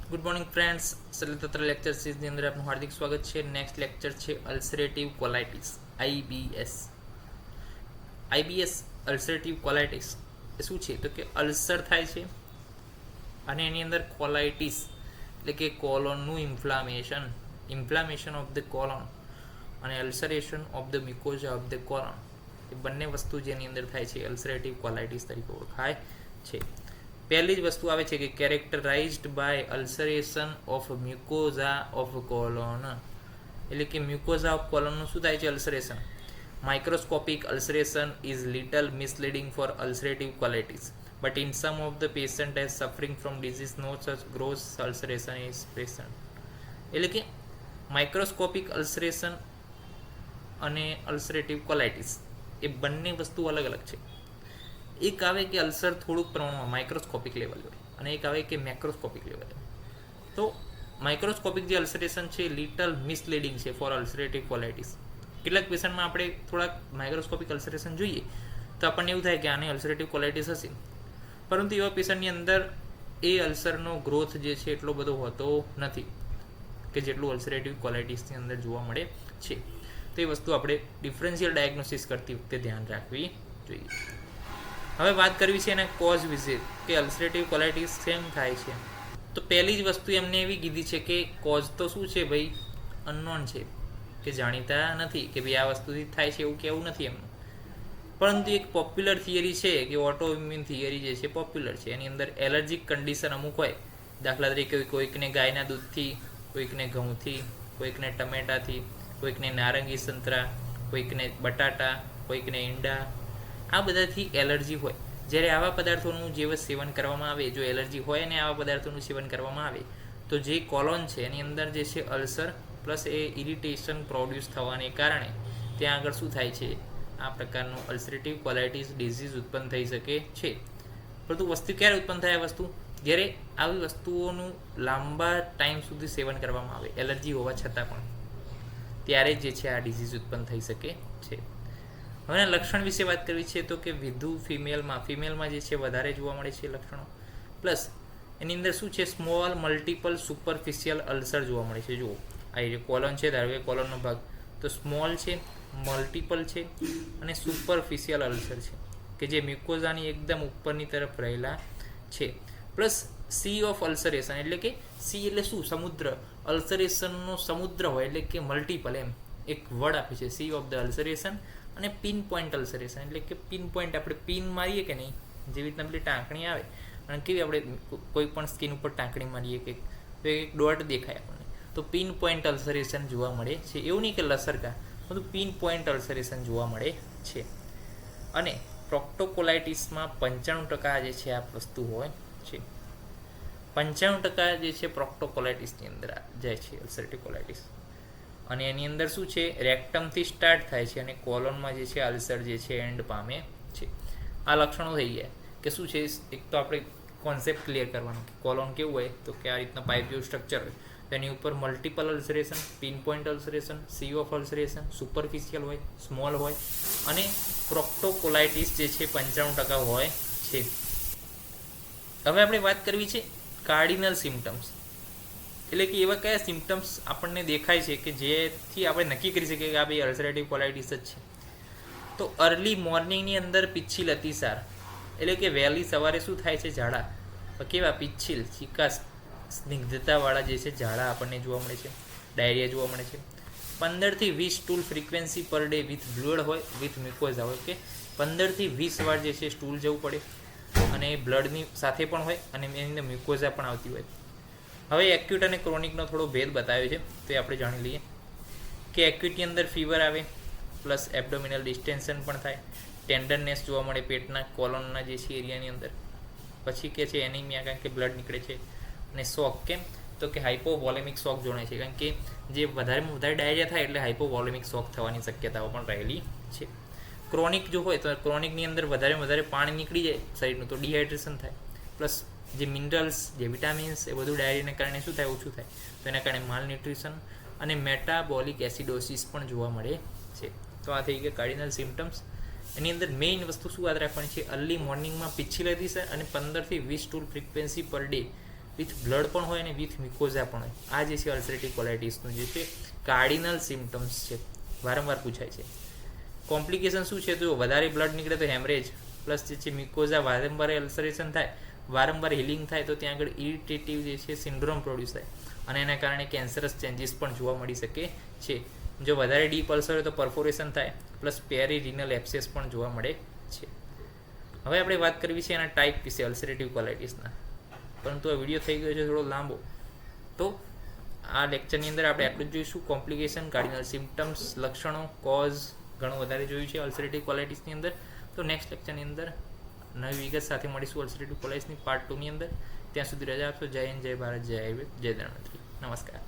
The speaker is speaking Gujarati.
ગુડ મોર્નિંગ ફ્રેન્ડ્સ, શલ્યતંત્ર લેક્ચર સિરીઝની અંદર આપનું હાર્દિક સ્વાગત છે. નેક્સ્ટ લેક્ચર છે ulcerative colitis, IBS. IBS ulcerative colitis એ શું છે તો કે અલ્સર થાય છે અને એની અંદર કોલાઇટિસ એટલે કે કોલોનનું ઇન્ફ્લામેશન ઓફ ધ કોલોન અને ulceration of the mucosa of the colon, એ બંને વસ્તુ જેની અંદર થાય છે અલ્સરેટિવ કોલાઇટિસ તરીકે ઓળખાય છે. પહેલી જ વસ્તુ આવે છે કે characterized by ulceration of mucosa of colon, એટલે કે મ્યુકોઝા ઓફ કોલોનનું શું થાય છે ulceration. Microscopic ulceration is little misleading for ulcerative colitis, but in some of the patient as suffering from disease no such gross ulceration is present. એટલે કે માઇક્રોસ્કોપિક અલ્સરેશન અને અલ્સરેટિવ કોલાઇટિસ એ બંને વસ્તુ અલગ અલગ છે. એક આવે કે અલ્સર થોડુંક પ્રમાણમાં માઇક્રોસ્કોપિક લેવલ હોય અને એક આવે કે મેક્રોસ્કોપિક લેવલ હોય. તો માઇક્રોસ્કોપિક જે અલ્સરેશન છે લિટલ મિસલીડિંગ છે ફોર અલ્સરેટિવ કોલાઇટિસ. કેટલાક પેશન્ટમાં આપણે થોડાક માઇક્રોસ્કોપિક અલ્સરેશન જોઈએ તો આપણને એવું થાય કે આને અલ્સરેટિવ કોલાઇટિસ હશે, પરંતુ એવા પેશન્ટની અંદર એ અલ્સરનો ગ્રોથ જે છે એટલો બધો હોતો નથી કે જેટલું અલ્સરેટિવ કોલાઇટિસની અંદર જોવા મળે છે. તો એ વસ્તુ આપણે ડિફરન્શિયલ ડાયગ્નોસિસ કરતી વખતે ધ્યાન રાખવી જોઈએ. હવે વાત કરવી છે એના કોઝ વિશે કે અલ્સરેટિવ કોલાઇટિસ કેમ થાય છે. તો પહેલી જ વસ્તુ એમને એવી કીધી છે કે કોઝ તો શું છે ભાઈ, અનનોન છે, કે જાણીતા નથી કે ભાઈ આ વસ્તુથી થાય છે એવું કેવું નથી એમનું. પરંતુ એક પોપ્યુલર થિયરી છે કે ઓટો ઇમ્યુન થિયરી જે છે પોપ્યુલર છે. એની અંદર એલર્જીક કન્ડિશન અમુક હોય, દાખલા તરીકે કોઈકને ગાયના દૂધથી, કોઈકને ઘઉંથી, કોઈકને ટમેટાથી, કોઈકને નારંગી સંતરા, કોઈકને બટાટા, કોઈકને ઈંડા, આ બધાથી એલર્જી હોય. જ્યારે આવા પદાર્થોનું જે સેવન કરવામાં આવે, જો એલર્જી હોય અને આવા પદાર્થોનું સેવન કરવામાં આવે તો જે કોલોન છે એની અંદર જે છે અલ્સર પ્લસ એ ઇરિટેશન પ્રોડ્યુસ થવાને કારણે ત્યાં આગળ શું થાય છે, આ પ્રકારનું અલ્સરેટિવ કોલાઇટિસ ડિઝીઝ ઉત્પન્ન થઈ શકે છે. પરંતુ વસ્તુ ક્યારે ઉત્પન્ન થાય? આ વસ્તુ જ્યારે આવી વસ્તુઓનું લાંબા ટાઈમ સુધી સેવન કરવામાં આવે, એલર્જી હોવા છતાં પણ, ત્યારે જે છે આ ડિઝીઝ ઉત્પન્ન થઈ શકે છે. હવે લક્ષણ વિશે વાત કરવી છે તો કે વિધુ ફિમેલમાં જે છે વધારે જોવા મળે છે લક્ષણો. પ્લસ એની અંદર શું છે, સ્મોલ મલ્ટિપલ સુપરફિશિયલ અલ્સર જોવા મળે છે. જુઓ, આ જે કોલોન છે, ધારો કે કોલોનનો ભાગ તો સ્મોલ છે, મલ્ટિપલ છે અને સુપરફિશિયલ અલ્સર છે કે જે મ્યુકોઝાની એકદમ ઉપરની તરફ રહેલા છે. પ્લસ સી ઓફ અલ્સરેશન, એટલે કે સી એટલે શું, સમુદ્ર. અલ્સરેશનનો સમુદ્ર હોય એટલે કે મલ્ટિપલ, એમ એક વર્ડ આપે છે સી ઓફ ધ અલ્સરેશન. અને પિન પોઈન્ટ અલ્સરેશન એટલે કે પિન પોઈન્ટ, આપણે પિન મારીએ કે નહીં, જેવી રીતના પેલી ટાંકણી આવે અને કેવી આપણે કોઈ પણ સ્કિન ઉપર ટાંકણી મારીએ કે તો એક ડોટ દેખાય આપણને, તો પિન પોઈન્ટ અલ્સરેશન જોવા મળે છે. એવું નહીં કે લસરકા, બધું પિન પોઈન્ટ અલ્સરેશન જોવા મળે છે. અને પ્રોક્ટોકોલાઇટિસમાં 95% જે છે આ વસ્તુ હોય છે. 95% જે છે પ્રોક્ટોકોલાઇટિસની અંદર જાય છે અલ્સરેટિવ કોલાઇટિસ. અને એની અંદર શું છે, રેક્ટમથી સ્ટાર્ટ થાય છે અને કોલોનમાં જે છે અલ્સર જે છે એન્ડ પામે છે. આ લક્ષણો થઈ ગયા કે શું છે. એક તો આપણે કોન્સેપ્ટ ક્લિયર કરવાનો કે કોલોન કેવું હોય, તો કે આ રીતના પાઇપ જેવું સ્ટ્રક્ચર હોય, તેની ઉપર multiple ulceration, pin point ulceration, sea of ulceration, superficial હોય, સ્મોલ હોય અને પ્રોક્ટોકોલાઇટિસ જે છે 95% હોય છે. હવે આપણે વાત કરવી છે કાર્ડિનલ સિમ્ટમ્સ, એટલે કે એવા કયા સિમ્ટમ્સ આપણને દેખાય છે કે જેથી આપણે નક્કી કરી શકીએ કે આ ભાઈ અલ્સરેટિવ કોલાઇટિસ જ છે. તો અર્લી મોર્નિંગની અંદર પિચ્છિલ અતિસાર, એટલે કે વહેલી સવારે શું થાય છે, ઝાડા, કેવા પિચ્છિલ, ચીકાશ, સ્નિગ્ધતાવાળા જે છે ઝાડા આપણને જોવા મળે છે. ડાયરિયા જોવા મળે છે. 15 થી 20 stool frequency per day with blood હોય, વિથ મ્યુકોઝા હોય, કે 15 થી 20 વાર જે છે સ્ટૂલ જવું પડે અને બ્લડની સાથે પણ હોય અને એની અંદર મ્યુકોઝા પણ આવતી હોય. હવે એક્યુટ અને ક્રોનિકનો થોડો ભેદ બતાવ્યો છે, તો એ આપણે જાણી લઈએ કે એક્યુટની અંદર ફીવર આવે, પ્લસ એબડોમિનલ ડિસ્ટેન્શન પણ થાય, ટેન્ડરનેસ જોવા મળે પેટના કોલોનના જે છે એરિયાની અંદર. પછી કે છે એનિમિયા, કારણ કે બ્લડ નીકળે છે. અને શોક, કેમ તો કે હાઇપોવોલેમિક શોક જોડાય છે, કારણ કે જે વધારેમાં વધારે ડાયરિયા થાય એટલે હાઇપોવોલેમિક શોક થવાની શક્યતાઓ પણ રહેલી છે. ક્રોનિક જો હોય તો ક્રોનિકની અંદર વધારે પાણી નીકળી જાય શરીરનું તો ડિહાઇડ્રેશન થાય. પ્લસ જે મિનરલ્સ, જે વિટામિન્સ, એ બધું ડાયરીને કારણે શું થાય, ઓછું થાય, તો એના કારણે માલન્યુટ્રિશન અને મેટાબોલિક એસિડોસિસ પણ જોવા મળે છે. તો આ થઈ ગયા કાર્ડિનલ સિમ્ટમ્સ. એની અંદર મેઇન વસ્તુ શું યાદ રાખવાની છે, અર્લી મોર્નિંગમાં પિચ્છિલ અતિસાર અને 15 થી 20 stool frequency per day with blood પણ હોય અને વિથ મિકોઝા પણ હોય. આ જે છે અલ્સરેટિવ કોલાઇટિસનું જે છે કાર્ડિનલ સિમ્ટમ્સ છે, વારંવાર પૂછાય છે. કોમ્પ્લિકેશન શું છે? તો વધારે બ્લડ નીકળે તો હેમરેજ, પ્લસ જે છે મિકોઝા વારંવાર અલ્સરેશન થાય, વારંવાર હિલિંગ થાય તો ત્યાં આગળ ઇરિટેટિવ જે છે સિન્ડ્રોમ પ્રોડ્યુસ થાય અને એના કારણે કેન્સરસ ચેન્જીસ પણ જોવા મળી શકે છે. જો વધારે ડીપ અલ્સર હોય તો પરફોરેશન થાય, પ્લસ પેરીરિનલ એબ્સેસ પણ જોવા મળે છે. હવે આપણે વાત કરવી છે એના ટાઈપ વિશે અલ્સરેટિવ કોલાઇટિસના, પરંતુ આ વિડીયો થઈ ગયો છે થોડો લાંબો, તો આ લેક્ચરની અંદર આપણે આટલું જ જોઈશું. કોમ્પ્લિકેશન, કાર્ડિનલ સિમ્ટમ્સ, લક્ષણો, કોઝ ઘણું વધારે જોયું છે અલ્સરેટિવ કોલાઇટિસની અંદર. તો નેક્સ્ટ લેક્ચરની અંદર નવી વિગત સાથે મળીશું અલ્સરેટિવ કોલાઇટિસની પાર્ટ 2 ની અંદર. ત્યાં સુધી રજા આપશો. જય હિન્દ, જય ભારત, જય આયુર્વેદ, જય ધન્વંતરી. નમસ્કાર.